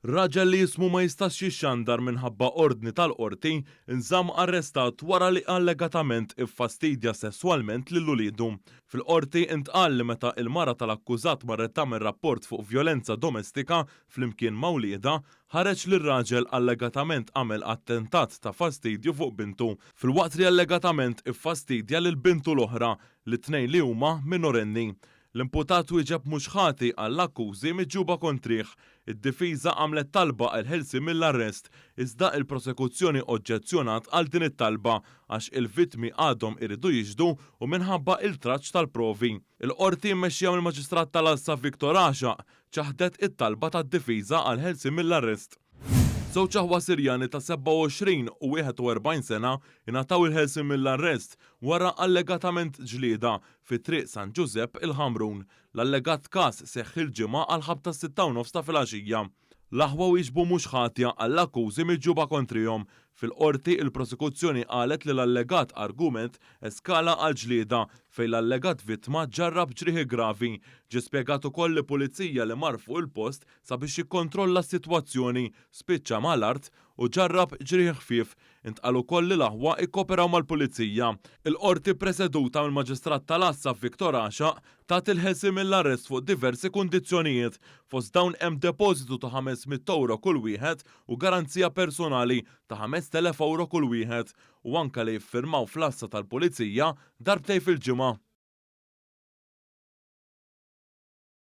Raġel li jismu ma jistax jixxandar minħabba ordni tal-qorti inżamm arrestat wara li allegatament iffastidja sesswalment lil uliedu. Fil-qorti intqal li meta il-mara tal-akkużat marret tagħmel rapport fuq vjolenza domestika flimkien ma' wlieda, ħareġ li r-raġel allegatament għamel attentat ta' fastidju fuq bintu, filwaqt li allegatament iffastidja lil bintu l-oħra li tnejn li huma minorenni. L-imputat wieġeb mhux ħati għall-akkużi miġġuba kontrih. Id-difiża għamlet talba għal ħelsi mill-arrest, iżda il-prosekuzzjoni oġġezzjonat għal din it-talba għax il-vittmi għadhom iridu jiġdu u minħabba il-traċċ tal-provi. Il-qorti mmexxija mill-Maġistrat tal-Alza Viktor Għaxaq ċaħdet it-talba tad-difiża għal ħelsi mill-arrest. Żewġ aħwa Sirjani ta' 27 u 41 sena ingħataw il-ħelsi mill-arrest wara allegatament ġlieda fi triq San Giuseppe il-Ħamrun. L-allegat każ seħħ il-ġimgħa għal ħabta 6:30 ta' filgħaxija. L-aħwa wieġbu mhux ħatja għall-akkużi miġġuba kontrihom. Fil-qorti il-prosekuzzjoni qalet li l-allegat argument eskala għal ġlieda fejn l-allegat vittma ġarrab ġrieħi gravi. Ġie spjegat ukoll li pulizija li mar fuq il-post sabiex jikkontrolla s-sitwazzjoni spiċċa mal-art u ġarrab ġrieħi ħfief. Intqal ukoll li l-aħwa ikkoperaw mal-pulizija. Il-qorti preseduta mill-Maġistrat tal-Alza Viktor Għaxaq tat il-ħelsi mill-arrest fuq diversi kundizzjonijiet. Fost dawn hemm depożitu ta' 500 euro kull wieħed u garanzija personali ta' 5,000 euro kull wieħed u anke li jiffirmaw fl-assa tal-pulizija darbtejn fil-ġimgħa.